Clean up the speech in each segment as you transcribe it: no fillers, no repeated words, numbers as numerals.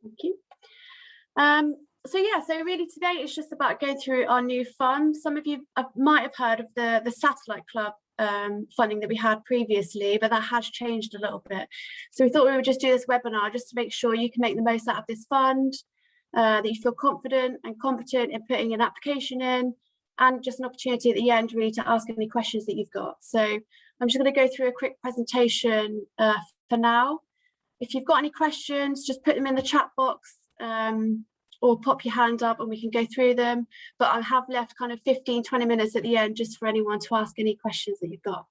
Thank you. So really today it's just about going through our new fund. Some of you might have heard of the Satellite Club funding that we had previously, but that has changed a little bit. So we thought we would just do this webinar just to make sure you can make the most out of this fund, that you feel confident and competent in putting an application in, and just an opportunity at the end really to ask any questions that you've got. So I'm just going to go through a quick presentation for now. If you've got any questions, just put them in the chat box or pop your hand up and we can go through them. But I have left kind of 15-20 minutes at the end just for anyone to ask any questions that you've got.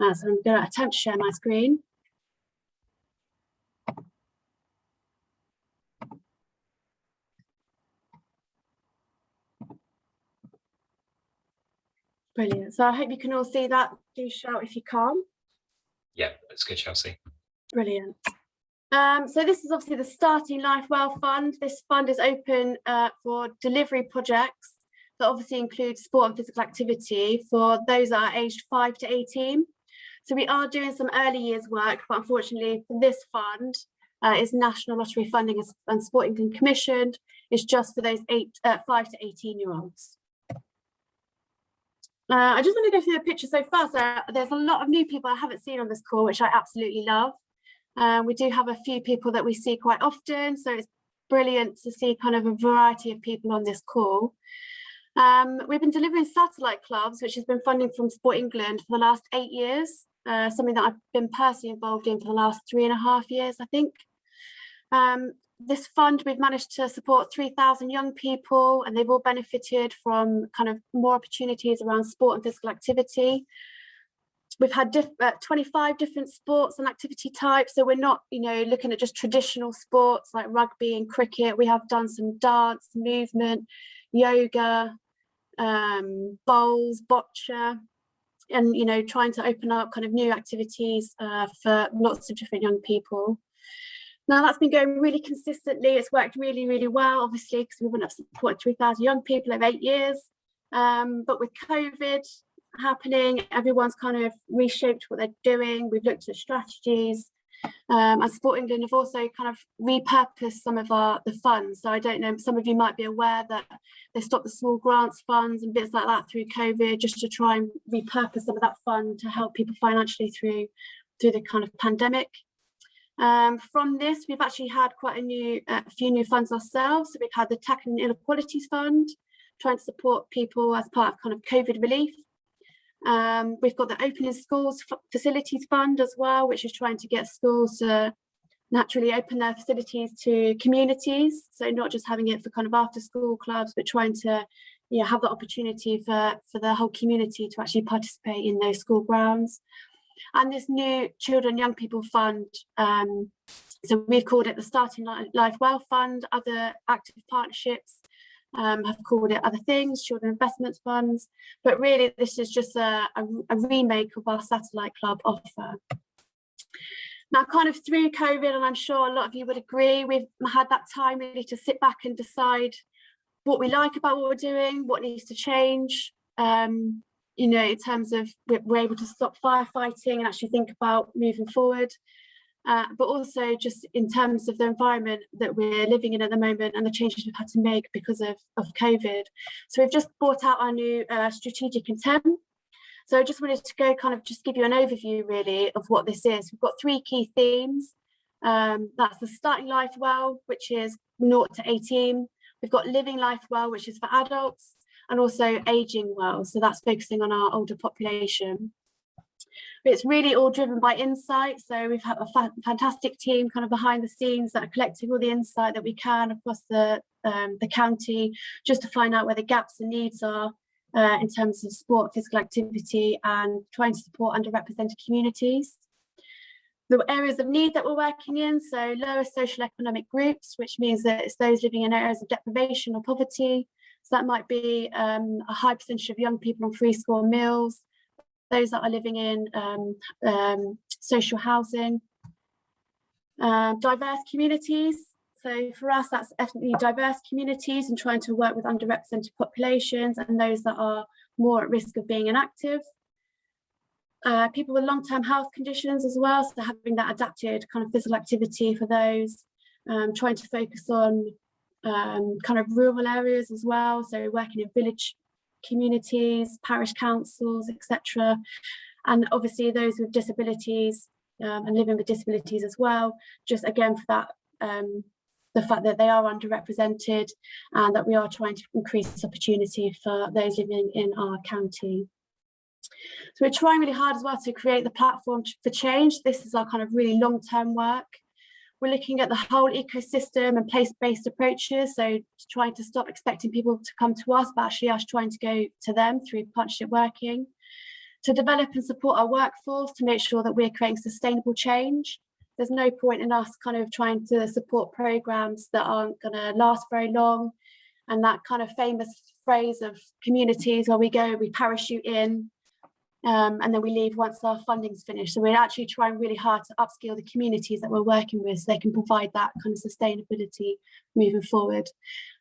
So I'm going to attempt to share my screen. Brilliant. So I hope you can all see that. Do shout if you can't. Yeah, that's good, Chelsea. Brilliant. So this is obviously the Starting Life Well Fund. This fund is open for delivery projects that obviously include sport and physical activity for those that are aged 5 to 18. So we are doing some early years work, but unfortunately for this fund is National Lottery Funding and Sport England commissioned. It's just for those 5 to 18-year-olds. I just want to go through the picture so far. So there's a lot of new people I haven't seen on this call, which I absolutely love. We do have a few people that we see quite often, so it's brilliant to see kind of a variety of people on this call. We've been delivering satellite clubs, which has been funding from Sport England for the last 8 years, something that I've been personally involved in for the last 3.5 years, I think. This fund, we've managed to support 3,000 young people, and they've all benefited from kind of more opportunities around sport and physical activity. We've had 25 different sports and activity types, so we're not, looking at just traditional sports like rugby and cricket. We have done some dance, movement, yoga, bowls, bocce, and trying to open up kind of new activities for lots of different young people. Now that's been going really consistently. It's worked really, really well, obviously, because we wouldn't have supported 3,000 young people over 8 years. But with COVID happening, everyone's kind of reshaped what they're doing. We've looked at strategies, and Sport England have also kind of repurposed some of the funds. So I don't know, some of you might be aware that they stopped the small grants funds and bits like that through COVID, just to try and repurpose some of that fund to help people financially through the kind of pandemic. From this, we've actually had quite a few new funds ourselves. So we've had the Tackling Inequalities Fund, trying to support people as part of kind of COVID relief. We've got the Opening Schools Facilities Fund as well, which is trying to get schools to naturally open their facilities to communities. So not just having it for kind of after school clubs, but trying to have the opportunity for the whole community to actually participate in those school grounds. And this new Children Young People Fund, so we've called it the Starting Life Well Fund. Other active partnerships have called it other things, Children Investment Funds, but really this is just a remake of our Satellite Club offer. Now, kind of through COVID, and I'm sure a lot of you would agree, we've had that time really to sit back and decide what we like about what we're doing, what needs to change, in terms of we're able to stop firefighting and actually think about moving forward. But also just in terms of the environment that we're living in at the moment and the changes we've had to make because of COVID. So we've just brought out our new strategic intent. So I just wanted to go kind of just give you an overview really of what this is. We've got 3 key themes. That's the Starting Life Well, which is 0 to 18. We've got Living Life Well, which is for adults, and also Aging Well. So that's focusing on our older population. It's really all driven by insight. So we've had a fantastic team kind of behind the scenes that are collecting all the insight that we can across the county, just to find out where the gaps and needs are in terms of sport, physical activity, and trying to support underrepresented communities. The areas of need that we're working in, so lower social economic groups, which means that it's those living in areas of deprivation or poverty. So that might be a high percentage of young people on free school meals, those that are living in social housing, diverse communities. So for us, that's ethnically diverse communities and trying to work with underrepresented populations and those that are more at risk of being inactive. People with long-term health conditions as well, so having that adapted kind of physical activity for those. trying to focus on kind of rural areas as well, so working in village communities, parish councils, etc. And obviously those with disabilities and living with disabilities as well, just again for that the fact that they are underrepresented and that we are trying to increase opportunity for those living in our county. So we're trying really hard as well to create the platform for change. This is our kind of really long-term work. We're looking at the whole ecosystem and place-based approaches, so trying to stop expecting people to come to us, but actually us trying to go to them through partnership working, to develop and support our workforce to make sure that we're creating sustainable change. There's no point in us kind of trying to support programs that aren't going to last very long, and that kind of famous phrase of communities where we go, we parachute in, and then we leave once our funding's finished. So we're actually trying really hard to upskill the communities that we're working with so they can provide that kind of sustainability moving forward.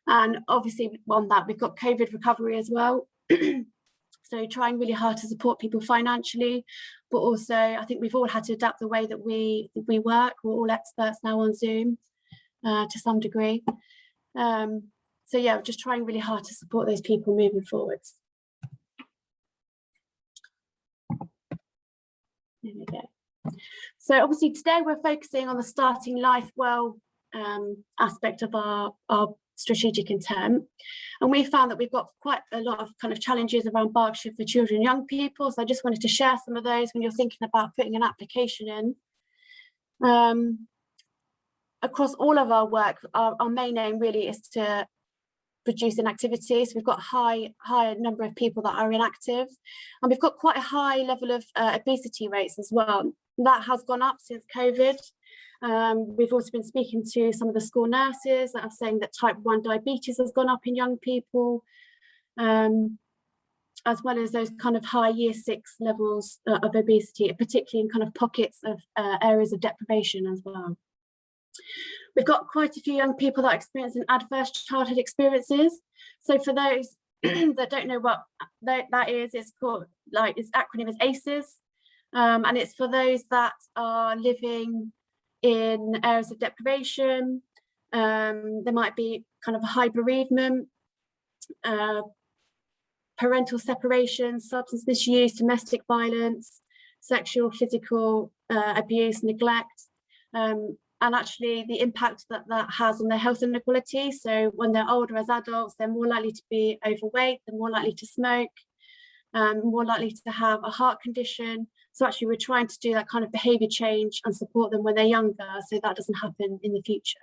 And obviously on that, we've got COVID recovery as well. So trying really hard to support people financially, but also I think we've all had to adapt the way that we work. We're all experts now on Zoom to some degree. So yeah, we're just trying really hard to support those people moving forwards. There we go. So obviously today we're focusing on the Starting Life Well aspect of our strategic intent, and we found that we've got quite a lot of kind of challenges around Berkshire for children and young people. So I just wanted to share some of those when you're thinking about putting an application in. Across all of our work, our main aim really is to produce inactivity. So we've got a high number of people that are inactive, and we've got quite a high level of obesity rates as well. That has gone up since COVID. We've also been speaking to some of the school nurses that are saying that type 1 diabetes has gone up in young people, as well as those kind of high year 6 levels of obesity, particularly in kind of pockets of areas of deprivation as well. We've got quite a few young people that are experiencing adverse childhood experiences. So for those that don't know what that is, it's called, like, its acronym is ACEs, and it's for those that are living in areas of deprivation. There might be kind of a high bereavement, parental separation, substance misuse, domestic violence, sexual, physical abuse, neglect, and actually the impact that that has on their health inequality. So when they're older as adults, they're more likely to be overweight, they're more likely to smoke, more likely to have a heart condition. So actually we're trying to do that kind of behaviour change and support them when they're younger, so that doesn't happen in the future.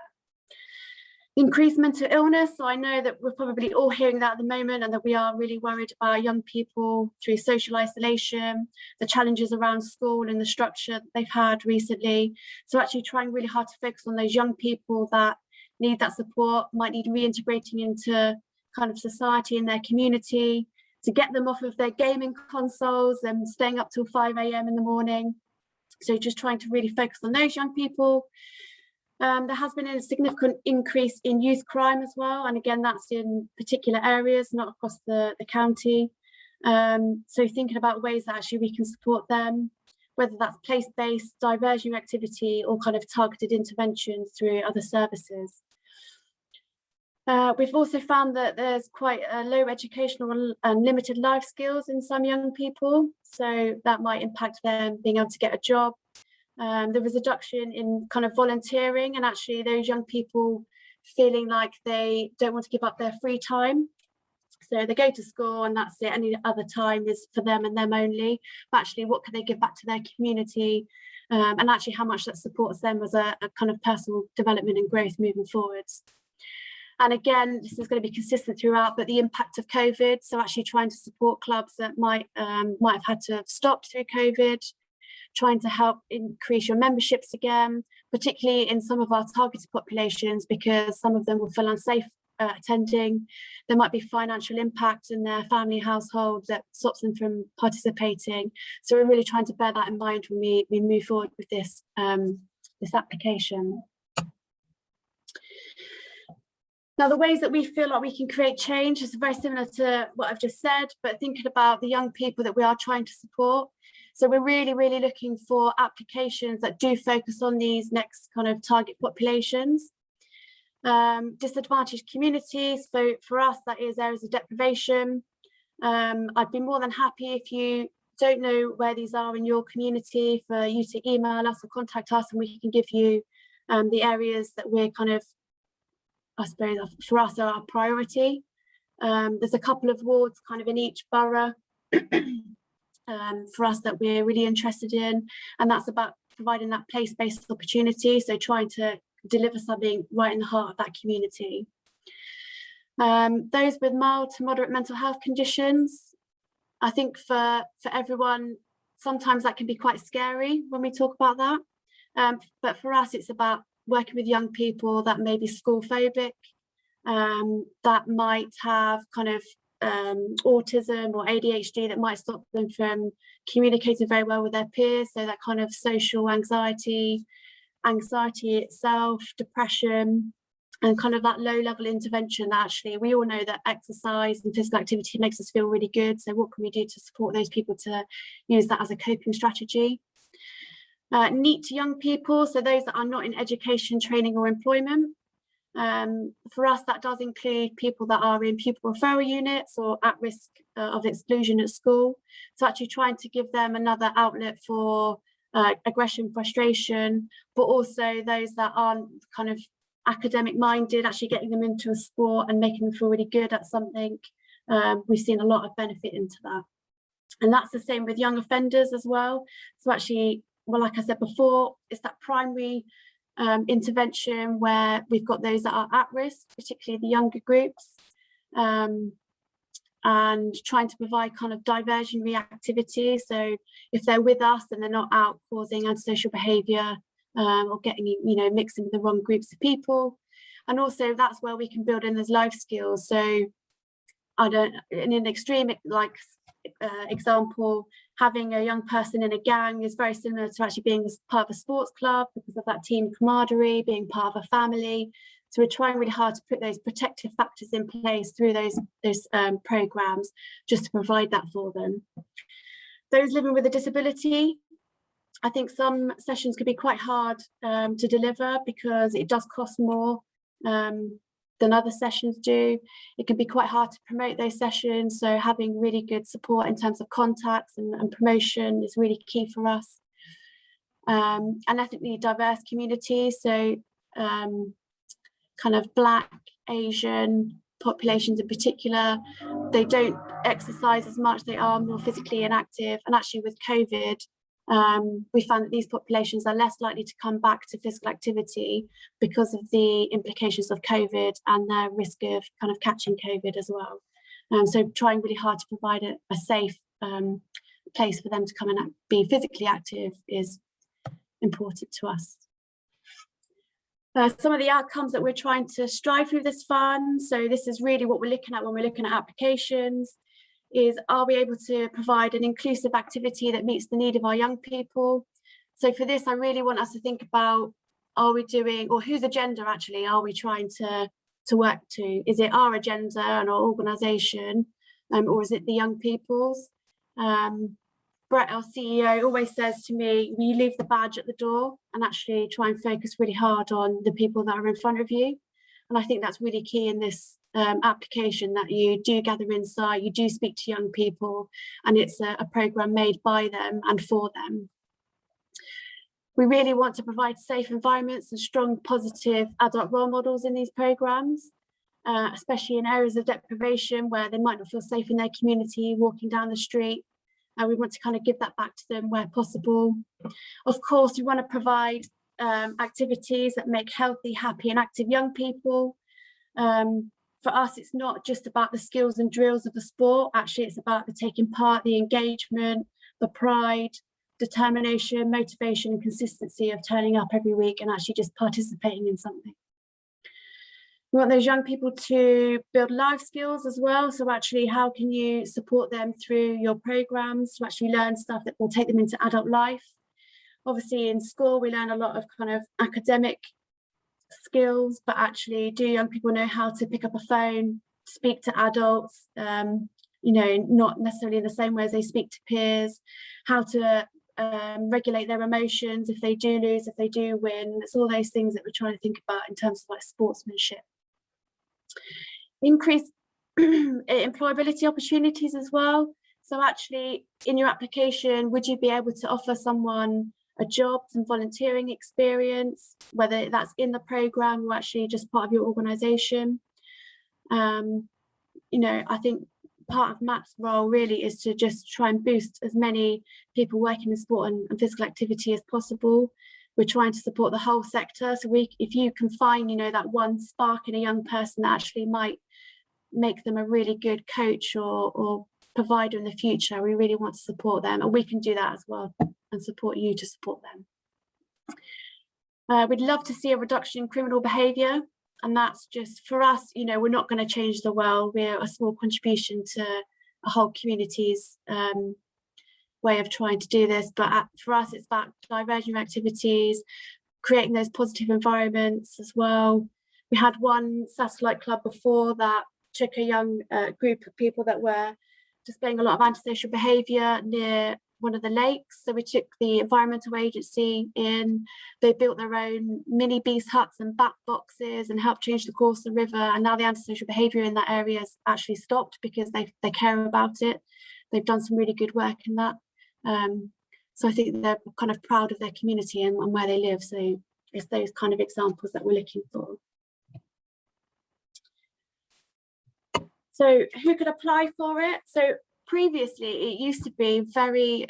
Increased mental illness. So I know that we're probably all hearing that at the moment, and that we are really worried about young people through social isolation, the challenges around school and the structure that they've had recently. So actually trying really hard to focus on those young people that need that support, might need reintegrating into kind of society in their community, to get them off of their gaming consoles and staying up till 5 a.m. in the morning. So just trying to really focus on those young people. There has been a significant increase in youth crime as well. And again, that's in particular areas, not across the county. So thinking about ways that actually we can support them, whether that's place-based, diversion activity, or kind of targeted interventions through other services. We've also found that there's quite a low educational and limited life skills in some young people. So that might impact them being able to get a job. There was a reduction in kind of volunteering, and actually those young people feeling like they don't want to give up their free time. So they go to school and that's it. Any other time is for them and them only. But actually, what can they give back to their community? And actually how much that supports them as a kind of personal development and growth moving forwards. And again, this is going to be consistent throughout, but the impact of COVID. So actually trying to support clubs that might have had to have stopped through COVID, trying to help increase your memberships again, particularly in some of our targeted populations, because some of them will feel unsafe attending. There might be financial impact in their family household that stops them from participating. So we're really trying to bear that in mind when we move forward with this, this application. Now, the ways that we feel like we can create change is very similar to what I've just said, but thinking about the young people that we are trying to support. So we're really, really looking for applications that do focus on these next kind of target populations. Disadvantaged communities, so for us that is areas of deprivation. I'd be more than happy if you don't know where these are in your community for you to email us or contact us, and we can give you the areas that we're kind of, I suppose, for us are our priority. There's a couple of wards kind of in each borough for us that we're really interested in, and that's about providing that place-based opportunity, so trying to deliver something right in the heart of that community. Those with mild to moderate mental health conditions, I think for everyone, sometimes that can be quite scary when we talk about that. But for us, it's about working with young people that may be school phobic, that might have kind of autism or ADHD that might stop them from communicating very well with their peers. So that kind of social anxiety itself, depression, and kind of that low level intervention that actually we all know that exercise and physical activity makes us feel really good. So what can we do to support those people to use that as a coping strategy? NEET to young people, so those that are not in education, training or employment. For us, that does include people that are in pupil referral units or at risk of exclusion at school. So actually trying to give them another outlet for aggression, frustration, but also those that aren't kind of academic minded, actually getting them into a sport and making them feel really good at something. We've seen a lot of benefit into that. And that's the same with young offenders as well. So actually, well, like I said before, it's that primary intervention where we've got those that are at risk, particularly the younger groups, and trying to provide kind of diversionary activity. So if they're with us and they're not out causing antisocial behaviour or getting, mixing with the wrong groups of people. And also that's where we can build in those life skills. So in an extreme example, having a young person in a gang is very similar to actually being part of a sports club because of that team camaraderie, being part of a family. So we're trying really hard to put those protective factors in place through those programs, just to provide that for them. Those living with a disability, I think some sessions could be quite hard to deliver because it does cost more than other sessions do. It can be quite hard to promote those sessions, so having really good support in terms of contacts and promotion is really key for us. And ethnically diverse communities, so kind of Black, Asian populations in particular, they don't exercise as much, they are more physically inactive, and actually with COVID, we found that these populations are less likely to come back to physical activity because of the implications of COVID and their risk of kind of catching COVID as well. So trying really hard to provide a safe place for them to come and be physically active is important to us. Some of the outcomes that we're trying to strive through this fund, so this is really what we're looking at when we're looking at applications, is are we able to provide an inclusive activity that meets the need of our young people? So for this, I really want us to think about, are we doing, or whose agenda actually are we trying to work to? Is it our agenda and our organisation, or is it the young people's? Brett, our CEO, always says to me, you leave the badge at the door and actually try and focus really hard on the people that are in front of you. And I think that's really key in this application, that you do gather insight, you do speak to young people, and it's a programme made by them and for them. We really want to provide safe environments and strong, positive adult role models in these programmes, especially in areas of deprivation where they might not feel safe in their community, walking down the street. We want to kind of give that back to them where possible. Of course, we want to provide activities that make healthy, happy and active young people. For us, it's not just about the skills and drills of the sport. Actually, it's about the taking part, the engagement, the pride, determination, motivation and consistency of turning up every week and actually just participating in something. We want those young people to build life skills as well. So actually, how can you support them through your programs to actually learn stuff that will take them into adult life? Obviously in school, we learn a lot of kind of academic skills, but actually do young people know how to pick up a phone, speak to adults, not necessarily in the same way as they speak to peers, how to regulate their emotions if they do lose, if they do win. It's all those things that we're trying to think about in terms of like sportsmanship. Increase employability opportunities as well. So actually in your application, would you be able to offer someone a job, some volunteering experience, whether that's in the program or actually just part of your organization? You know, I think part of MAP's role really is to just try and boost as many people working in sport and physical activity as possible. We're trying to support the whole sector. So if you can find, you know, that one spark in a young person that actually might make them a really good coach or provider in the future, we really want to support them, and we can do that as well and support you to support them. We'd love to see a reduction in criminal behaviour, and that's just for us, you know, we're not going to change the world. We're a small contribution to a whole community's way of trying to do this, but for us it's about diversion activities, creating those positive environments as well. We had one satellite club before that took a young group of people that were displaying a lot of antisocial behaviour near one of the lakes. So we took the environmental agency in, they built their own mini beast huts and bat boxes and helped change the course of the river. And now the antisocial behaviour in that area has actually stopped because they care about it. They've done some really good work in that. So I think they're kind of proud of their community and where they live. So it's those kind of examples that we're looking for. So who could apply for it? So previously, it used to be very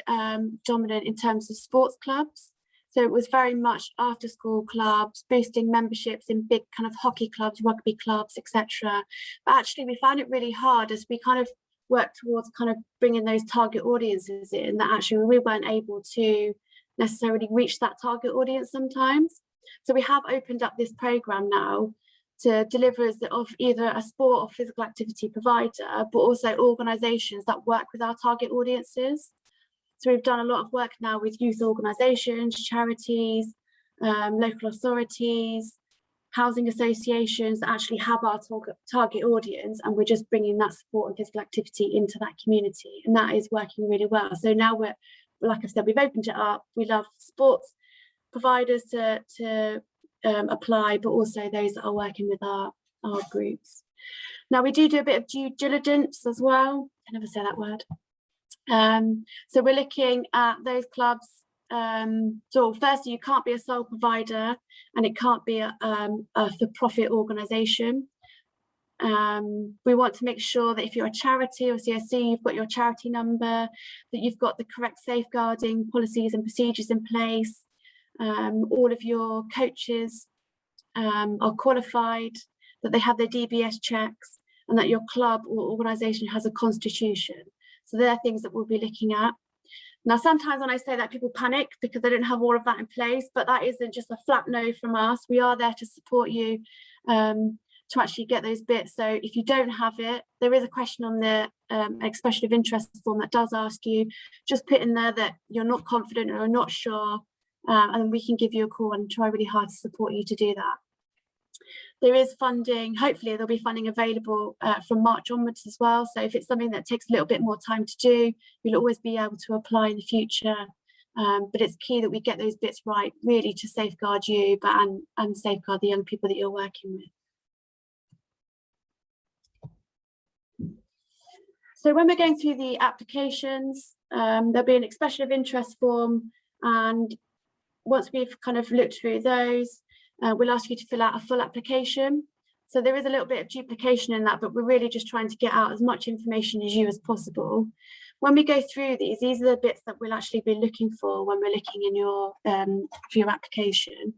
dominant in terms of sports clubs. So it was very much after school clubs, boosting memberships in big kind of hockey clubs, rugby clubs, etc. But actually, we found it really hard as we kind of worked towards kind of bringing those target audiences in, that actually we weren't able to necessarily reach that target audience sometimes. So we have opened up this program now to deliverers of either a sport or physical activity provider, but also organisations that work with our target audiences. So we've done a lot of work now with youth organisations, charities, local authorities, housing associations that actually have our target audience, and we're just bringing that sport and physical activity into that community, and that is working really well. So now we're, like I said, we've opened it up. We love sports providers to apply, but also those that are working with our groups. Now we do a bit of due diligence as well. I never say that word. So we're looking at those clubs. So firstly, you can't be a sole provider, and it can't be a for-profit organisation. We want to make sure that if you're a charity or CSC, you've got your charity number, that you've got the correct safeguarding policies and procedures in place. All of your coaches are qualified, that they have their DBS checks, and that your club or organisation has a constitution. So they're things that we'll be looking at. Now, sometimes when I say that, people panic because they don't have all of that in place, but that isn't just a flat no from us. We are there to support you to actually get those bits. So if you don't have it, there is a question on the expression of interest form that does ask you, just put in there that you're not confident or not sure, and we can give you a call and try really hard to support you to do that. There is funding, hopefully there'll be funding available from March onwards as well. So if it's something that takes a little bit more time to do, you'll always be able to apply in the future. But it's key that we get those bits right, really, to safeguard you, but and safeguard the young people that you're working with. So when we're going through the applications, there'll be an expression of interest form, and once we've kind of looked through those, we'll ask you to fill out a full application. So there is a little bit of duplication in that, but we're really just trying to get out as much information as you as possible. When we go through these are the bits that we'll actually be looking for when we're looking in your for your application.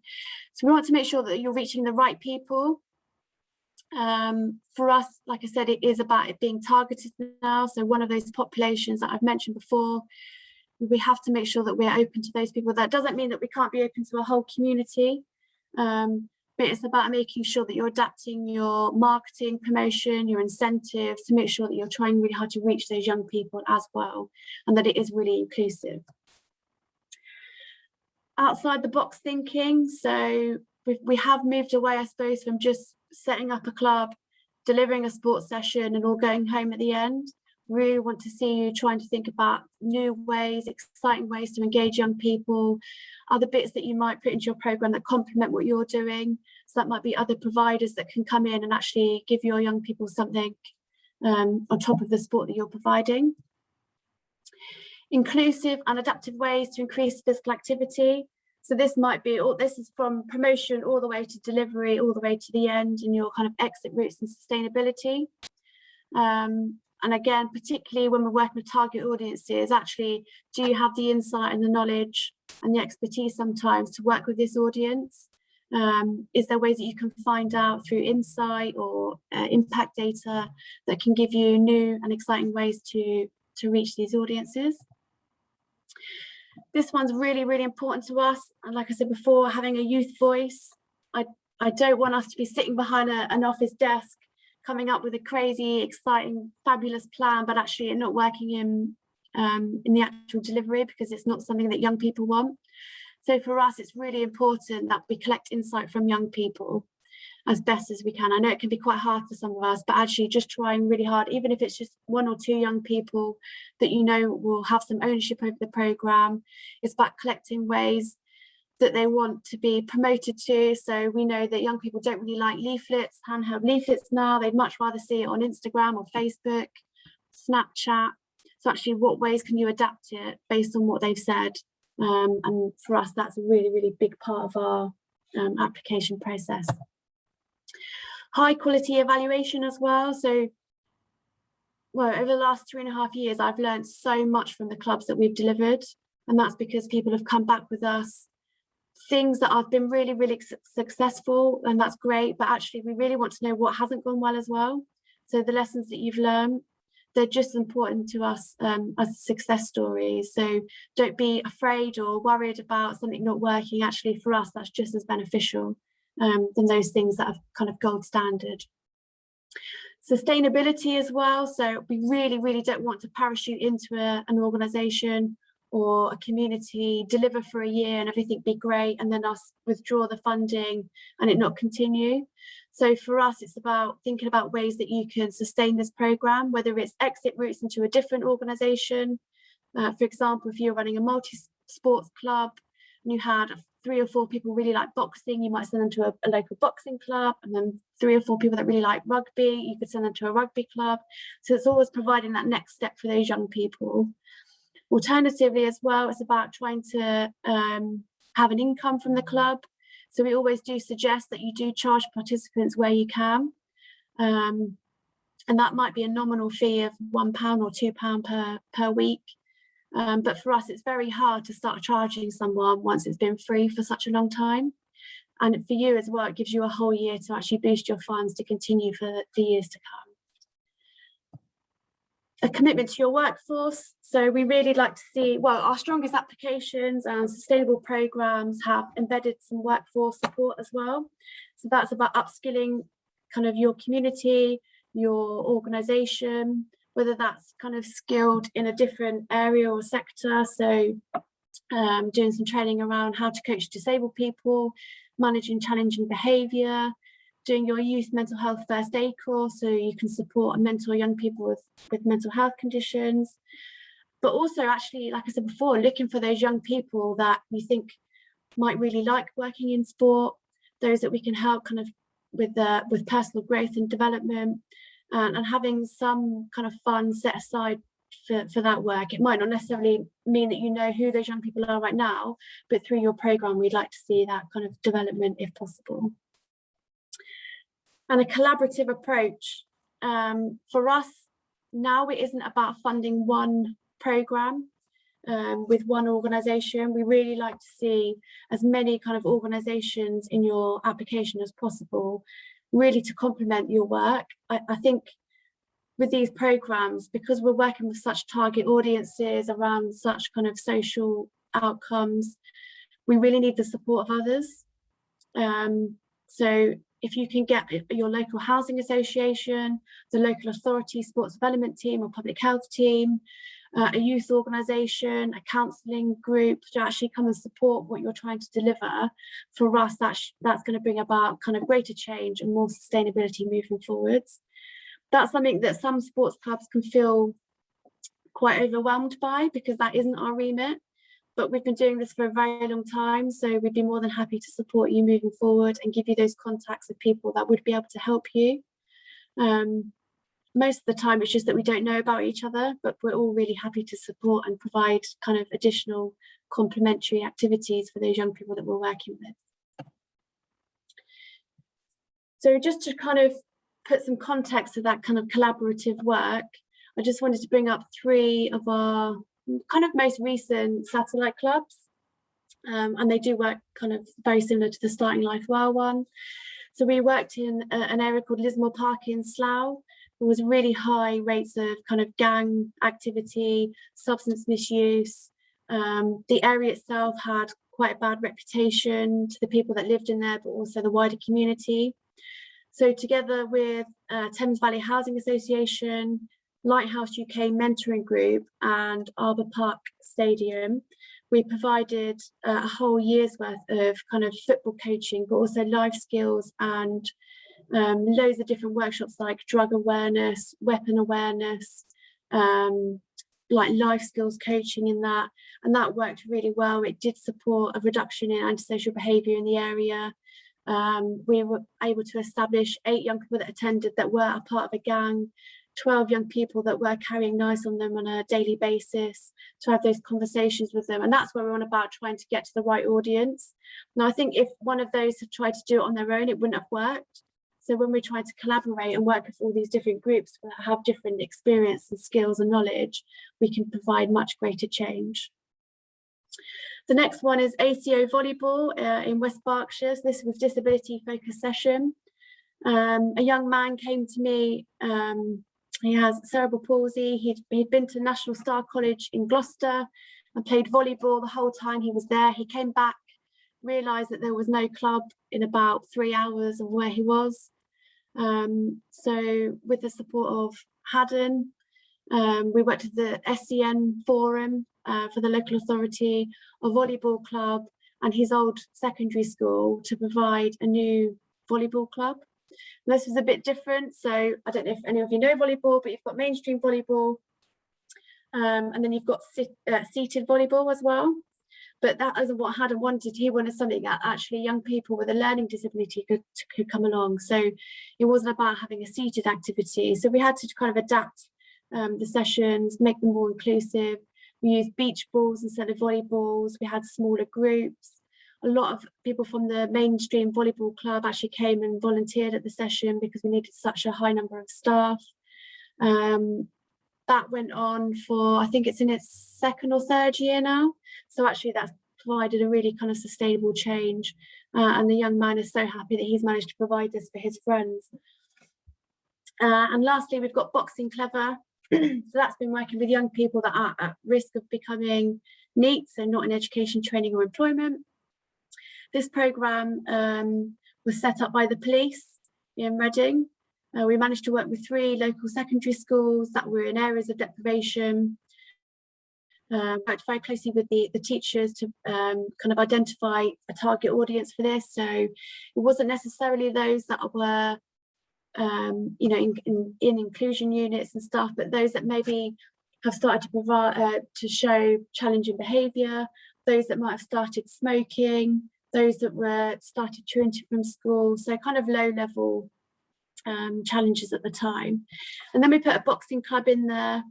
So we want to make sure that you're reaching the right people. For us, like I said, it is about it being targeted now. So one of those populations that I've mentioned before, we have to make sure that we're open to those people. That doesn't mean that we can't be open to a whole community, but it's about making sure that you're adapting your marketing, promotion, your incentives to make sure that you're trying really hard to reach those young people as well, and that it is really inclusive. Outside the box thinking, so we have moved away, I suppose, from just setting up a club, delivering a sports session and all going home at the end. Really want to see you trying to think about new ways, exciting ways to engage young people, other bits that you might put into your program that complement what you're doing. So that might be other providers that can come in and actually give your young people something on top of the sport that you're providing. Inclusive and adaptive ways to increase physical activity. So this might be, this is from promotion all the way to delivery, all the way to the end, and your kind of exit routes and sustainability. And again, particularly when we're working with target audiences, actually, do you have the insight and the knowledge and the expertise sometimes to work with this audience? Is there ways that you can find out through insight or impact data that can give you new and exciting ways to reach these audiences? This one's really, really important to us. And like I said before, having a youth voice. I don't want us to be sitting behind an office desk coming up with a crazy, exciting, fabulous plan, but actually it not working in the actual delivery because it's not something that young people want. So for us, it's really important that we collect insight from young people as best as we can. I know it can be quite hard for some of us, but actually just trying really hard, even if it's just 1 or 2 young people that you know will have some ownership over the programme. It's about collecting ways that they want to be promoted to. So we know that young people don't really like leaflets, handheld leaflets now. They'd much rather see it on Instagram or Facebook, Snapchat. So actually, what ways can you adapt it based on what they've said? And for us, that's a really, really big part of our application process. High quality evaluation as well. So, well, over the last 3.5 years, I've learned so much from the clubs that we've delivered. And that's because people have come back with us, things that have been really, really successful, and that's great. But actually, we really want to know what hasn't gone well as well. So the lessons that you've learned, they're just important to us as success stories. So don't be afraid or worried about something not working. Actually, for us, that's just as beneficial than those things that are kind of gold standard. Sustainability as well. So we really, really don't want to parachute into an organisation or a community, deliver for a year and everything be great, and then us withdraw the funding and it not continue. So for us, it's about thinking about ways that you can sustain this programme, whether it's exit routes into a different organisation. For example, if you're running a multi-sports club and you had 3 or 4 people really like boxing, you might send them to a local boxing club, and then 3 or 4 people that really like rugby, you could send them to a rugby club. So it's always providing that next step for those young people. Alternatively as well, it's about trying to have an income from the club. So we always do suggest that you do charge participants where you can. And that might be a nominal fee of £1 or £2 per week. But for us, it's very hard to start charging someone once it's been free for such a long time. And for you as well, it gives you a whole year to actually boost your funds to continue for the years to come. A commitment to your workforce. So we really like to see, well, our strongest applications and sustainable programs have embedded some workforce support as well. So that's about upskilling kind of your community, your organisation, whether that's kind of skilled in a different area or sector. So doing some training around how to coach disabled people, managing challenging behaviour, doing your youth mental health first aid course so you can support and mentor young people with mental health conditions. But also actually, like I said before, looking for those young people that we think might really like working in sport, those that we can help kind of with personal growth and development, and having some kind of funds set aside for that work. It might not necessarily mean that you know who those young people are right now, but through your programme, we'd like to see that kind of development if possible. And a collaborative approach. For us, now it isn't about funding one programme with one organisation. We really like to see as many kind of organisations in your application as possible, really to complement your work. I think with these programmes, because we're working with such target audiences around such kind of social outcomes, we really need the support of others. So if you can get your local housing association, the local authority sports development team or public health team, a youth organisation, a counselling group to actually come and support what you're trying to deliver, for us, that's going to bring about kind of greater change and more sustainability moving forwards. That's something that some sports clubs can feel quite overwhelmed by, because that isn't our remit. But we've been doing this for a very long time, so we'd be more than happy to support you moving forward and give you those contacts of people that would be able to help you. Most of the time it's just that we don't know about each other, but we're all really happy to support and provide kind of additional complementary activities for those young people that we're working with. So just to kind of put some context to that kind of collaborative work, I just wanted to bring up 3 of our kind of most recent satellite clubs, and they do work kind of very similar to the Starting Life Well one. So we worked in an area called Lismore Park in Slough. There was really high rates of kind of gang activity, substance misuse. The area itself had quite a bad reputation to the people that lived in there, but also the wider community. So together with Thames Valley Housing Association, Lighthouse UK Mentoring Group and Arbour Park Stadium, we provided a whole year's worth of kind of football coaching, but also life skills and loads of different workshops like drug awareness, weapon awareness, like life skills coaching in that. And that worked really well. It did support a reduction in antisocial behaviour in the area. We were able to establish 8 young people that attended that were a part of a gang, 12 young people that were carrying knives on them on a daily basis, to have those conversations with them. And that's where we're on about trying to get to the right audience. Now, I think if one of those had tried to do it on their own, it wouldn't have worked. So when we try to collaborate and work with all these different groups that have different experience and skills and knowledge, we can provide much greater change. The next one is ACO Volleyball in West Berkshire. So this was disability focused session. A young man came to me. He has cerebral palsy. He'd been to National Star College in Gloucester and played volleyball the whole time he was there. He came back, realised that there was no club in about 3 hours of where he was. So with the support of Haddon, we worked with the SCN Forum for the local authority, a volleyball club and his old secondary school to provide a new volleyball club. This was a bit different. So I don't know if any of you know volleyball, but you've got mainstream volleyball, and then you've got seated volleyball as well. But that isn't what Haddon wanted. He wanted something that actually young people with a learning disability could come along. So it wasn't about having a seated activity. So we had to kind of adapt the sessions, make them more inclusive. We used beach balls instead of volleyballs. We had smaller groups. A lot of people from the mainstream volleyball club actually came and volunteered at the session because we needed such a high number of staff. That went on for, I think it's in its 2nd or 3rd year now. So actually that's provided a really kind of sustainable change. And the young man is so happy that he's managed to provide this for his friends. And lastly, we've got Boxing Clever. So that's been working with young people that are at risk of becoming NEET, so not in education, training or employment. This programme was set up by the police in Reading. We managed to work with 3 local secondary schools that were in areas of deprivation. Worked very closely with the teachers to kind of identify a target audience for this. So it wasn't necessarily those that were you know, in inclusion units and stuff, but those that maybe have started to provide to show challenging behaviour, those that might have started smoking, those that were started truancy from school, so kind of low level challenges at the time. And then we put a boxing club in there,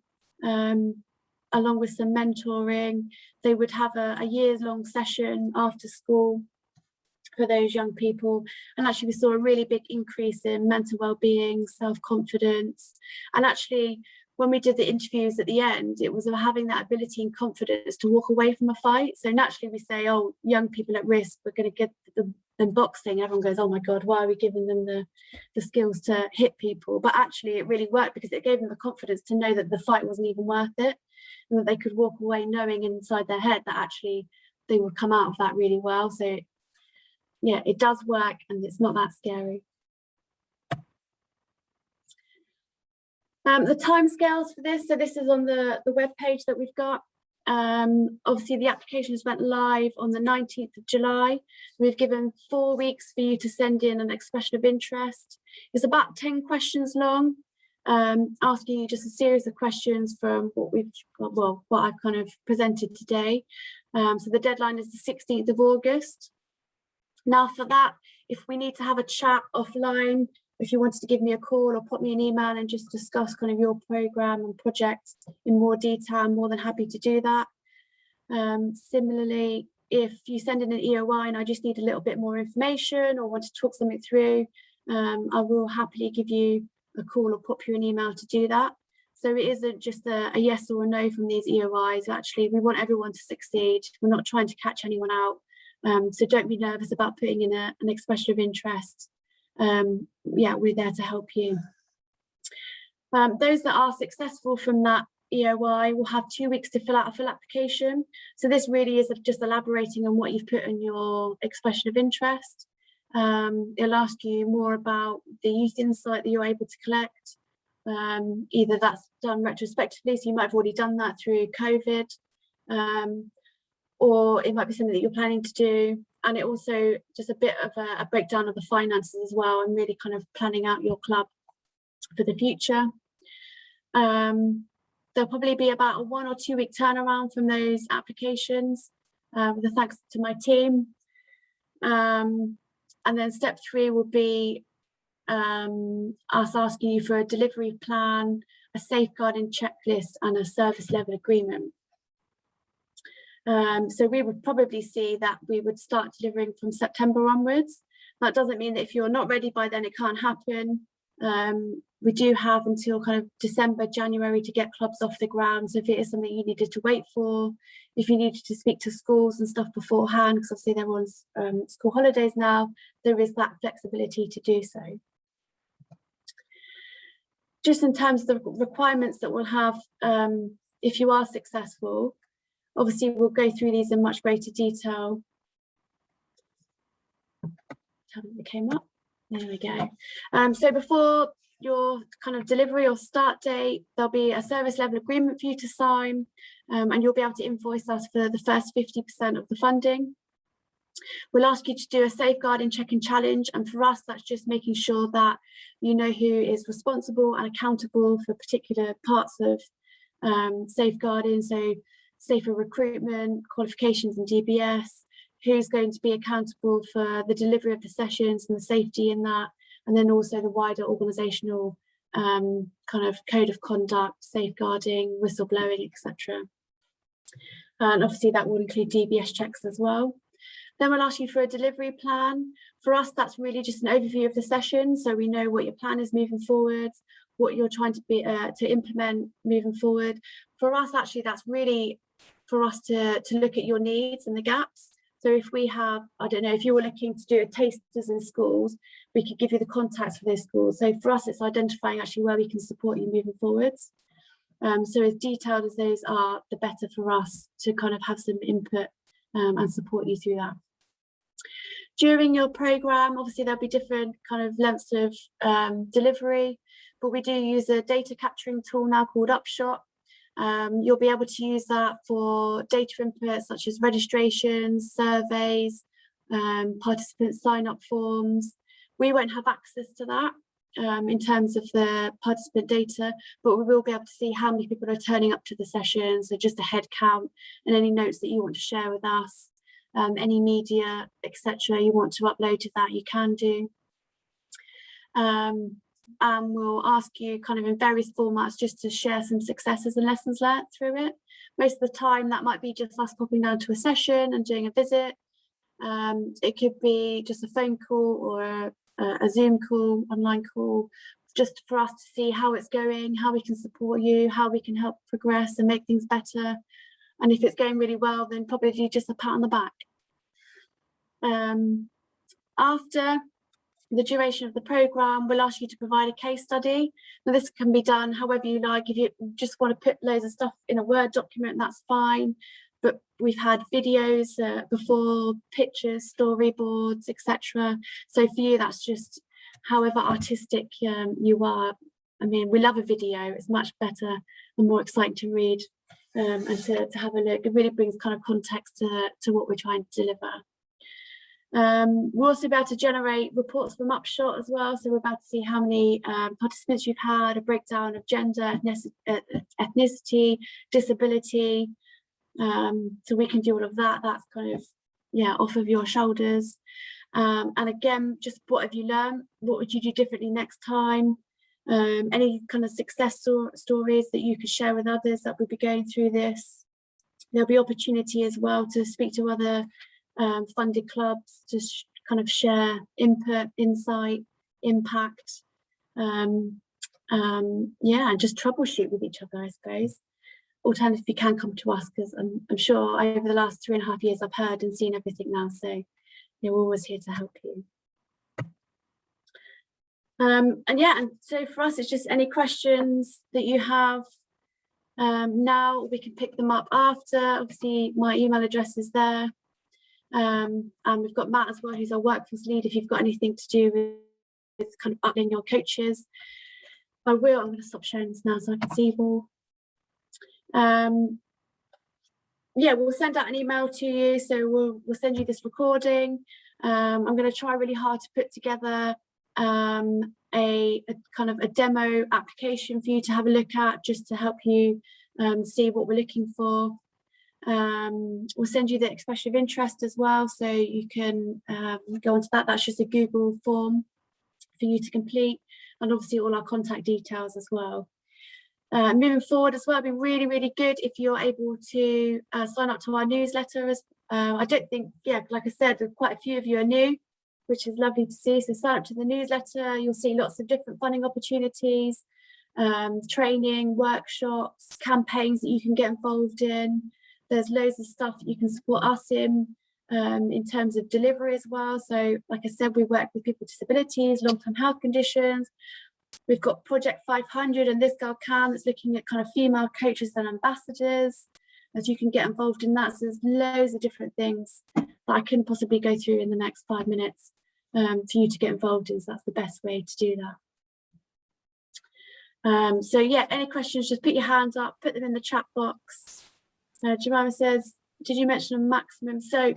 along with some mentoring. They would have a years-long session after school for those young people, and actually we saw a really big increase in mental well-being, self-confidence. And actually when we did the interviews at the end, it was having that ability and confidence to walk away from a fight. So naturally we say, oh, young people at risk, we're going to give them boxing. Everyone goes, oh my God, why are we giving them the skills to hit people? But actually it really worked because it gave them the confidence to know that the fight wasn't even worth it, and that they could walk away knowing inside their head that actually they would come out of that really well. So yeah, it does work and it's not that scary. The timescales for this, so this is on the web page that we've got. Obviously the applications went live on the 19th of July. We've given 4 weeks for you to send in an expression of interest. It's about 10 questions long. asking you just a series of questions from what I've kind of presented today. So the deadline is the 16th of August. Now for that, if we need to have a chat offline, if you wanted to give me a call or put me an email and just discuss kind of your program and project in more detail, I'm more than happy to do that. Similarly, if you send in an EOI and I just need a little bit more information or want to talk something through, I will happily give you a call or pop you an email to do that. So it isn't just a yes or a no from these EOIs. Actually, we want everyone to succeed. We're not trying to catch anyone out. So don't be nervous about putting in an expression of interest. Yeah, we're there to help you. Those that are successful from that EOI will have 2 weeks to fill out a full application. So this really is just elaborating on what you've put in your expression of interest. It'll ask you more about the youth insight that you're able to collect. Either that's done retrospectively, so you might have already done that through COVID, or it might be something that you're planning to do. And it also just a bit of a breakdown of the finances as well, and really kind of planning out your club for the future. There'll probably be about a 1 or 2 week turnaround from those applications, with a thanks to my team. And then step 3 will be us asking you for a delivery plan, a safeguarding checklist, and a service level agreement. So we would probably see that we would start delivering from September onwards. That doesn't mean that if you're not ready by then it can't happen. We do have until kind of December, January to get clubs off the ground. So if it is something you needed to wait for, if you needed to speak to schools and stuff beforehand, because obviously they're on school holidays now, there is that flexibility to do so. Just in terms of the requirements that we'll have if you are successful, obviously we'll go through these in much greater detail. It came up. There we go. So before your kind of delivery or start date, there'll be a service level agreement for you to sign, and you'll be able to invoice us for the first 50% of the funding. We'll ask you to do a safeguarding check and challenge, and for us that's just making sure that you know who is responsible and accountable for particular parts of safeguarding, so safer recruitment, qualifications and DBS, who's going to be accountable for the delivery of the sessions and the safety in that, and then also the wider organisational kind of code of conduct, safeguarding, whistleblowing, etc. And obviously that will include DBS checks as well. Then we'll ask you for a delivery plan. For us, that's really just an overview of the session, so we know what your plan is moving forward, what you're trying to implement moving forward. For us, actually, that's really for us to look at your needs and the gaps. So if we have, I don't know, if you were looking to do a tasters in schools, we could give you the contacts for those schools. So for us, it's identifying actually where we can support you moving forwards. So as detailed as those are, the better for us to kind of have some input and support you through that. During your programme, obviously there'll be different kind of lengths of delivery, but we do use a data capturing tool now called Upshot. You'll be able to use that for data input such as registrations, surveys, participant sign-up forms. We won't have access to that in terms of the participant data, but we will be able to see how many people are turning up to the session, so just a head count and any notes that you want to share with us, any media, etc. you want to upload to that, you can do. And we'll ask you kind of in various formats just to share some successes and lessons learned through it. Most of the time that might be just us popping down to a session and doing a visit. It could be just a phone call or a Zoom call, online call, just for us to see how it's going, how we can support you, how we can help progress and make things better. And if it's going really well, then probably just a pat on the back. After the duration of the programme, we'll ask you to provide a case study. Now this can be done however you like. If you just want to put loads of stuff in a Word document, that's fine. But we've had videos before, pictures, storyboards, etc. So for you, that's just however artistic you are. I mean, we love a video. It's much better and more exciting to read and to have a look. It really brings kind of context to what we're trying to deliver. We'll also be able to generate reports from Upshot as well. So we're about to see how many participants you've had, a breakdown of gender, ethnicity, disability. So we can do all of that. That's kind of, yeah, off of your shoulders. And again, just what have you learned? What would you do differently next time? Any kind of success stories that you could share with others that would be going through this. There'll be opportunity as well to speak to other funded clubs to kind of share input, insight, impact, and just troubleshoot with each other, I suppose. Alternatively, you can come to us, because I'm sure over the last 3.5 years I've heard and seen everything now, so yeah, we're always here to help you. And so for us, it's just any questions that you have now, we can pick them up after. Obviously, my email address is there. And we've got Matt as well, who's our workforce lead. If you've got anything to do with kind of updating your coaches, I'm going to stop sharing this now so I can see you all. We'll send out an email to you. So we'll send you this recording. I'm going to try really hard to put together a kind of a demo application for you to have a look at, just to help you see what we're looking for. We'll send you the expression of interest as well, so you can go onto that. That's just a Google form for you to complete, and obviously all our contact details as well. Moving forward as well, it'd be really, really good if you're able to sign up to our newsletter. I don't think, like I said, quite a few of you are new, which is lovely to see. So sign up to the newsletter. You'll see lots of different funding opportunities, training, workshops, campaigns that you can get involved in. There's loads of stuff that you can support us in terms of delivery as well. So like I said, we work with people with disabilities, long-term health conditions. We've got Project 500 and This Girl Can, that's looking at kind of female coaches and ambassadors, as you can get involved in that. So there's loads of different things that I can possibly go through in the next 5 minutes for you to get involved in. So that's the best way to do that. Any questions, just put your hands up, put them in the chat box. Jemima says, did you mention a maximum? So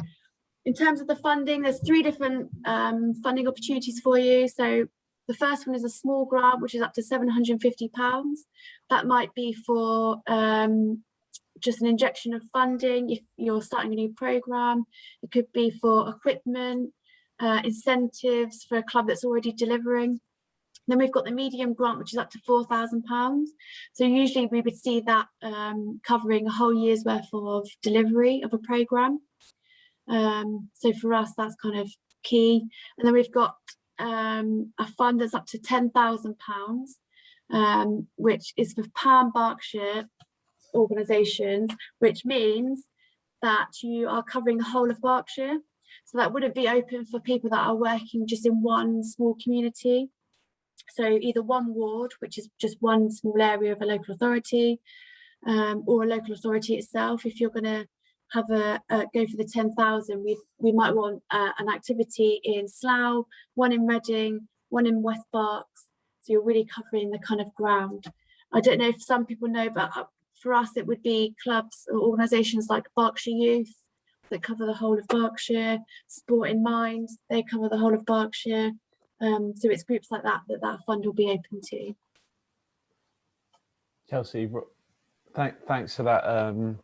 in terms of the funding, there's 3 different funding opportunities for you. So the first one is a small grant, which is up to £750. That might be for just an injection of funding if you're starting a new programme. It could be for equipment, incentives for a club that's already delivering. Then we've got the medium grant, which is up to £4,000. So usually we would see that covering a whole year's worth of delivery of a programme. So for us, that's kind of key. And then we've got a fund that's up to £10,000, which is for Pan Berkshire organisations, which means that you are covering the whole of Berkshire. So that wouldn't be open for people that are working just in one small community. So either one ward, which is just one small area of a local authority, or a local authority itself. If you're going to have go for the 10,000, we might want an activity in Slough, one in Reading, one in West Berks. So you're really covering the kind of ground. I don't know if some people know, but for us it would be clubs or organisations like Berkshire Youth that cover the whole of Berkshire, Sport in Mind, they cover the whole of Berkshire. So it's groups like that fund will be open to. Chelsea, thanks for that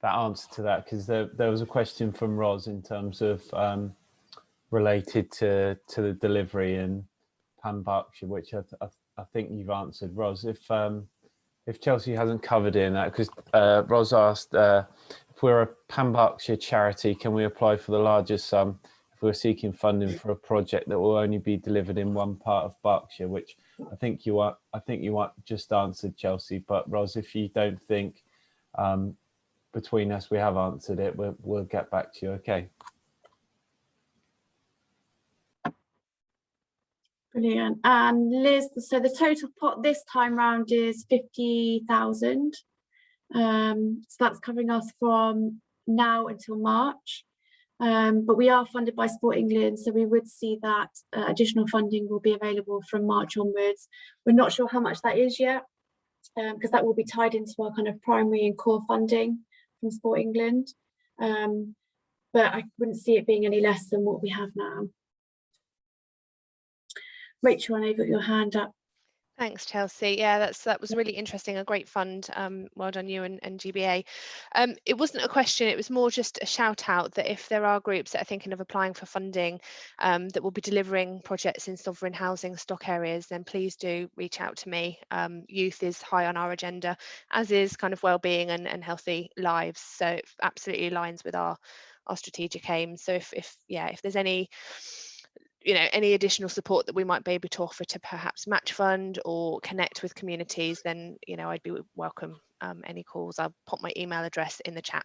that answer to that, because there was a question from Ros in terms of related to the delivery in Pan Berkshire, which I think you've answered, Ros. If Chelsea hasn't covered in that, because Ros asked if we're a Pan Berkshire charity, can we apply for the largest sum if we're seeking funding for a project that will only be delivered in one part of Berkshire? Which I think you just answered, Chelsea. But Ros, if you don't think between us we have answered it, we'll get back to you. Okay. Brilliant. And Liz, so the total pot this time round is 50,000. So that's covering us from now until March. But we are funded by Sport England, so we would see that additional funding will be available from March onwards. We're not sure how much that is yet, because that will be tied into our kind of primary and core funding from Sport England. but I wouldn't see it being any less than what we have now. Rachel, I know you've got your hand up. Thanks, Chelsea. Yeah, that was really interesting. A great fund. Well done, you and GBA. It wasn't a question. It was more just a shout out that if there are groups that are thinking of applying for funding that will be delivering projects in sovereign housing stock areas, then please do reach out to me. Youth is high on our agenda, as is kind of well-being and healthy lives. So it absolutely aligns with our strategic aims. So if there's any additional support that we might be able to offer to perhaps match fund or connect with communities, then I'd be welcome any calls. I'll pop my email address in the chat.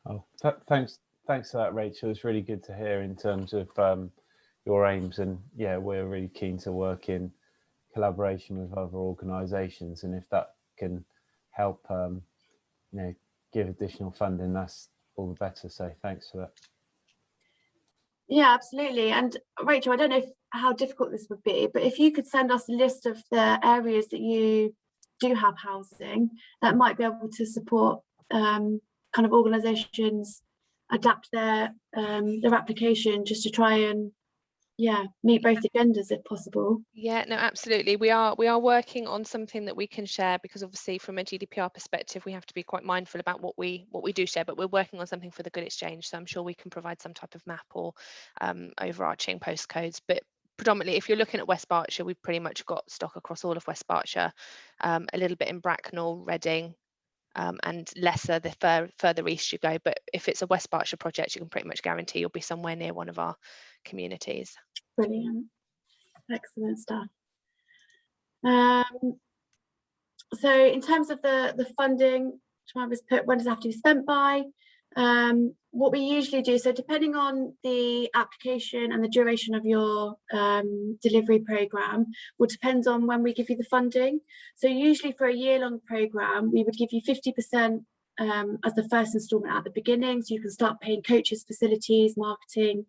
Oh, thanks for that, Rachel. It's really good to hear in terms of your aims, and yeah, we're really keen to work in collaboration with other organisations, and if that can help give additional funding, that's all the better. So thanks for that. Yeah, absolutely. And Rachel, I don't know how difficult this would be, but if you could send us a list of the areas that you do have housing, that might be able to support kind of organisations adapt their application just to try and meet both agendas if possible. Yeah, no, absolutely. We are working on something that we can share, because obviously from a GDPR perspective, we have to be quite mindful about what we do share, but we're working on something for the Good Exchange. So I'm sure we can provide some type of map or overarching postcodes. But predominantly, if you're looking at West Berkshire, we've pretty much got stock across all of West Berkshire, a little bit in Bracknell, Reading, and lesser the further east you go. But if it's a West Berkshire project, you can pretty much guarantee you'll be somewhere near one of our communities. Brilliant. Excellent stuff. So in terms of the funding, when does it have to be spent by? What we usually do, so depending on the application and the duration of your delivery programme, will depend on when we give you the funding. So usually for a year-long programme, we would give you 50% as the first instalment at the beginning, so you can start paying coaches, facilities, marketing.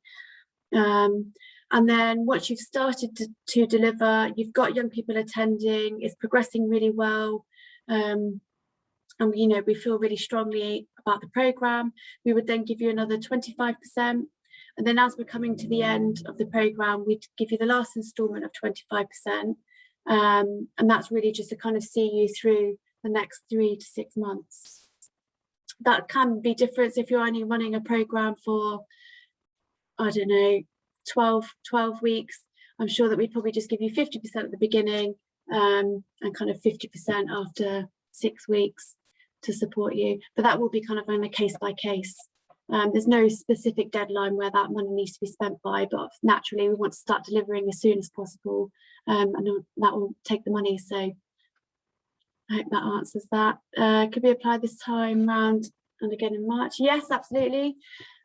And then once you've started to deliver, you've got young people attending, it's progressing really well, and we feel really strongly about the programme, we would then give you another 25%. And then as we're coming to the end of the programme, we'd give you the last instalment of 25%. And that's really just to kind of see you through the next 3 to 6 months. That can be different if you're only running a programme for, I don't know, 12 weeks. I'm sure that we'd probably just give you 50% at the beginning and kind of 50% after 6 weeks to support you. But that will be kind of on a case by case. There's no specific deadline where that money needs to be spent by, but naturally we want to start delivering as soon as possible, and that will take the money. So I hope that answers that. Could be applied this time round and again in March? Yes, absolutely.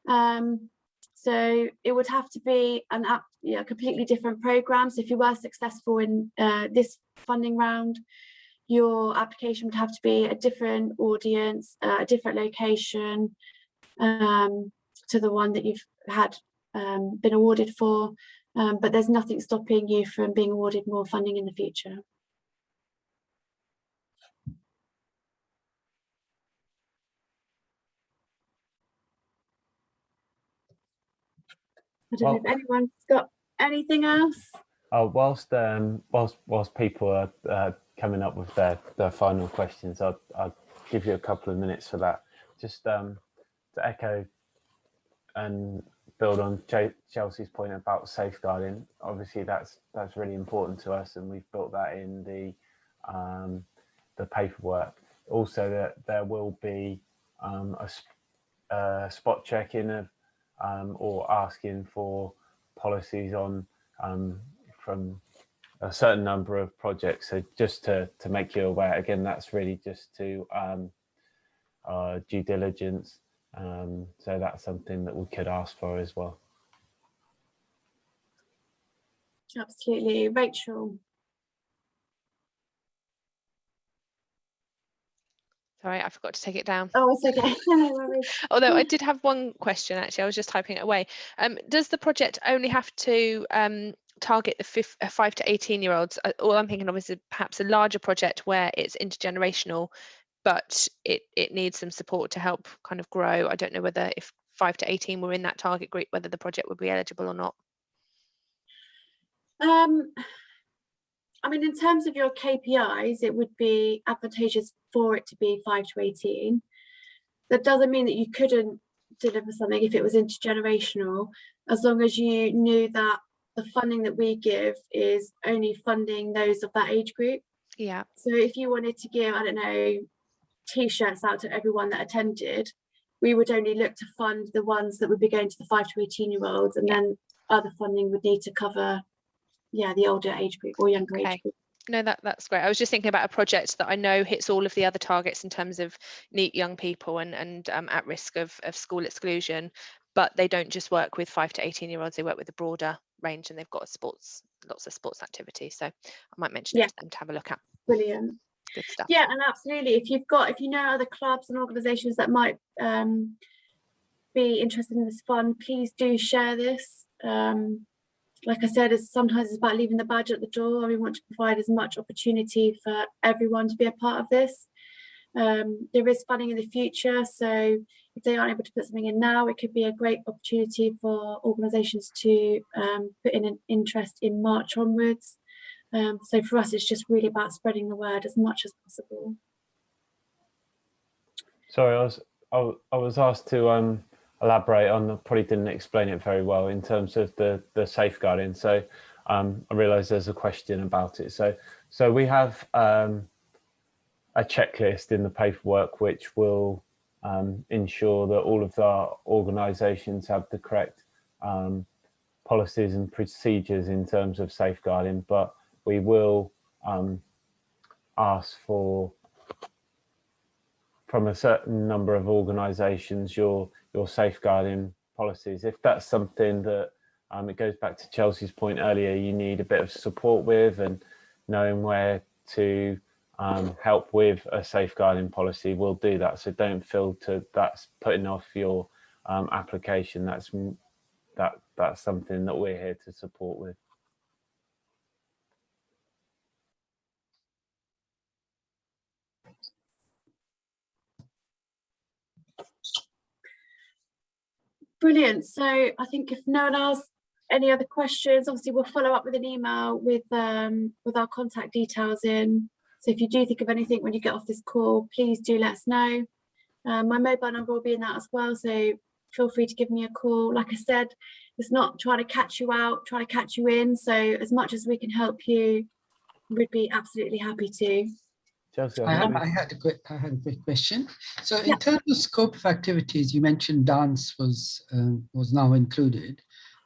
So it would have to be a completely different programme. So if you were successful in this funding round, your application would have to be a different audience, a different location to the one that you've had been awarded for. But there's nothing stopping you from being awarded more funding in the future. I don't know if anyone's got anything else. Whilst people are coming up with their final questions, I'll give you a couple of minutes for that. Just to echo and build on Chelsea's point about safeguarding. Obviously, that's really important to us, and we've built that in the paperwork. Also, that there will be a spot check-in of or asking for policies on from a certain number of projects. So just to make you aware, again, that's really just to due diligence. So that's something that we could ask for as well. Absolutely. Rachel. Sorry, I forgot to take it down. Oh, it's okay. No worries. Although I did have one question, actually. I was just typing it away. Does the project only have to target the 5 to 18-year-olds? All I'm thinking of is perhaps a larger project where it's intergenerational, but it needs some support to help kind of grow. I don't know whether if 5 to 18 were in that target group, whether the project would be eligible or not? I mean, in terms of your KPIs, it would be advantageous for it to be 5 to 18. That doesn't mean that you couldn't deliver something if it was intergenerational, as long as you knew that the funding that we give is only funding those of that age group. Yeah. So if you wanted to give, I don't know, T-shirts out to everyone that attended, we would only look to fund the ones that would be going to the 5 to 18-year-olds, and then other funding would need to cover, the older age group or younger age group. No, that's great. I was just thinking about a project that I know hits all of the other targets in terms of NEET young people and at risk of school exclusion, but they don't just work with 5 to 18-year-olds, they work with a broader range, and they've got lots of sports activities. So I might mention it to them to have a look at. Brilliant. Good stuff. Yeah, and absolutely. If you know other clubs and organisations that might be interested in this fund, please do share this. Like I said, sometimes it's about leaving the badge at the door, and we want to provide as much opportunity for everyone to be a part of this. There is funding in the future, so if they aren't able to put something in now, it could be a great opportunity for organisations to put in an interest in March onwards. So for us, it's just really about spreading the word as much as possible. Sorry, I was asked to elaborate on. I probably didn't explain it very well in terms of the safeguarding. So I realise there's a question about it. So we have a checklist in the paperwork which will ensure that all of our organisations have the correct policies and procedures in terms of safeguarding, but we will ask for, from a certain number of organisations, your safeguarding policies. If that's something that it goes back to Chelsea's point earlier, you need a bit of support with, and knowing where to help with a safeguarding policy, we'll do that. So don't feel that's putting off your application. That's something that we're here to support with. Brilliant. So I think if no one else, any other questions, obviously we'll follow up with an email with our contact details in. So if you do think of anything when you get off this call, please do let us know. My mobile number will be in that as well, so feel free to give me a call. Like I said, it's not trying to catch you out, trying to catch you in. So as much as we can help you, we'd be absolutely happy to. Chelsea, I had a quick question. So in terms of scope of activities, you mentioned dance was now included.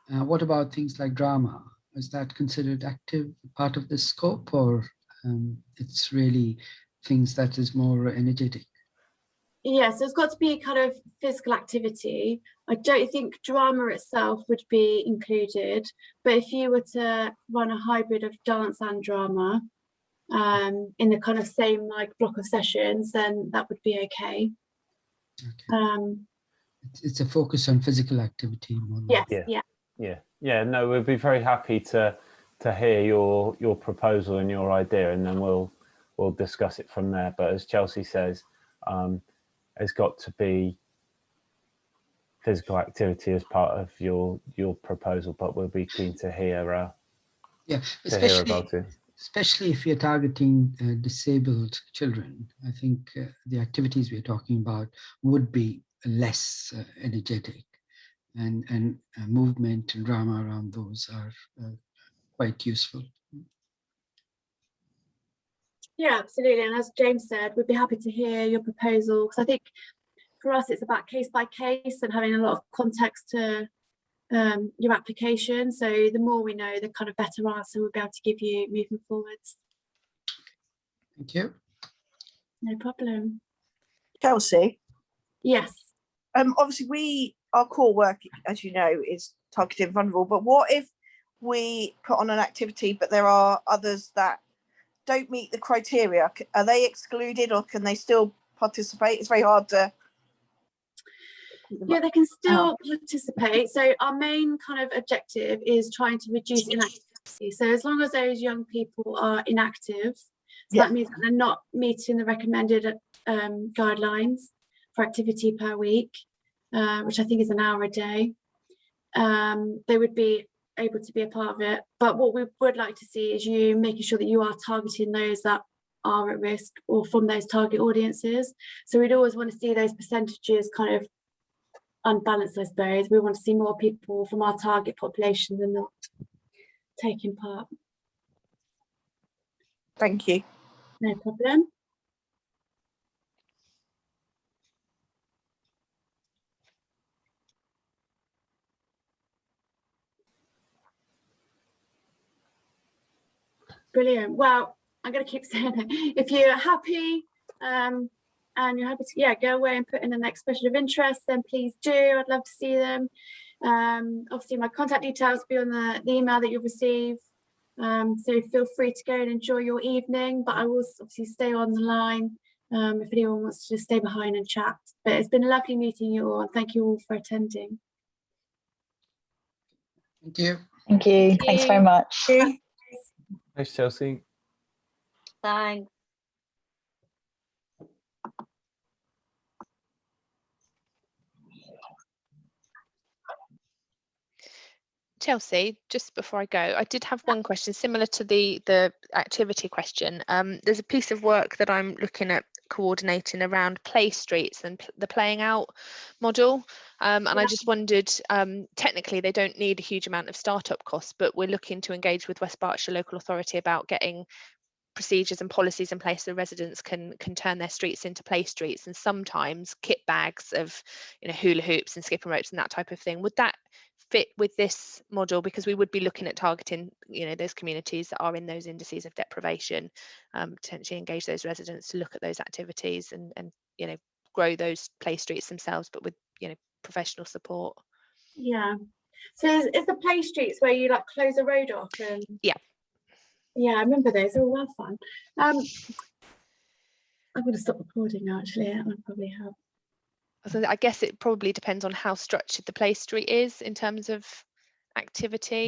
What about things like drama? Is that considered active part of the scope, or it's really things that is more energetic? Yeah, so it's got to be kind of physical activity. I don't think drama itself would be included, but if you were to run a hybrid of dance and drama, in the kind of same block of sessions, then that would be okay. It's a focus on physical activity more. Yeah. No, we'd be very happy to hear your proposal and your idea, and then we'll discuss it from there. But as Chelsea says, it's got to be physical activity as part of your proposal, but we'll be keen to hear about it. Especially if you're targeting disabled children, I think the activities we're talking about would be less energetic, and movement and drama around those are quite useful. Yeah, absolutely. And as James said, we'd be happy to hear your proposal, because I think for us it's about case by case and having a lot of context to your application. So the more we know, the kind of better answer we'll be able to give you moving forwards. Thank you. No problem. Chelsea? Yes. Obviously our core work, as you know, is targeted and vulnerable, but what if we put on an activity but there are others that don't meet the criteria? Are they excluded, or can they still participate? It's very hard to... Yeah, they can still participate. So our main kind of objective is trying to reduce inactivity. So as long as those young people are inactive, that means that they're not meeting the recommended guidelines for activity per week, which I think is an hour a day. They would be able to be a part of it. But what we would like to see is you making sure that you are targeting those that are at risk or from those target audiences. So we'd always want to see those percentages kind of unbalanced, I suppose. We want to see more people from our target population than not taking part. Thank you. No problem. Brilliant. Well, I'm going to keep saying it. If you're happy and you're happy to go away and put in an expression of interest, then please do. I'd love to see them. Obviously, my contact details will be on the email that you'll receive. So feel free to go and enjoy your evening, but I will obviously stay on the line if anyone wants to just stay behind and chat. But it's been lovely meeting you all, and thank you all for attending. Thank you. Thank you. Thanks very much. Thanks, Chelsea. Thanks. Chelsea, just before I go, I did have one question similar to the activity question. There's a piece of work that I'm looking at coordinating around play streets and the playing out model. And I just wondered, technically they don't need a huge amount of startup costs, but we're looking to engage with West Berkshire Local Authority about getting procedures and policies in place so residents can turn their streets into play streets, and sometimes kit bags of hula hoops and skipping ropes and that type of thing. Would that fit with this model? Because we would be looking at targeting those communities that are in those indices of deprivation, potentially engage those residents to look at those activities and grow those play streets themselves, but with professional support. Yeah. So is the play streets where you like close a road off? And yeah, I remember those. They were well fun. I'm going to stop recording now, actually. That would probably help. So I guess it probably depends on how structured the play street is in terms of activity.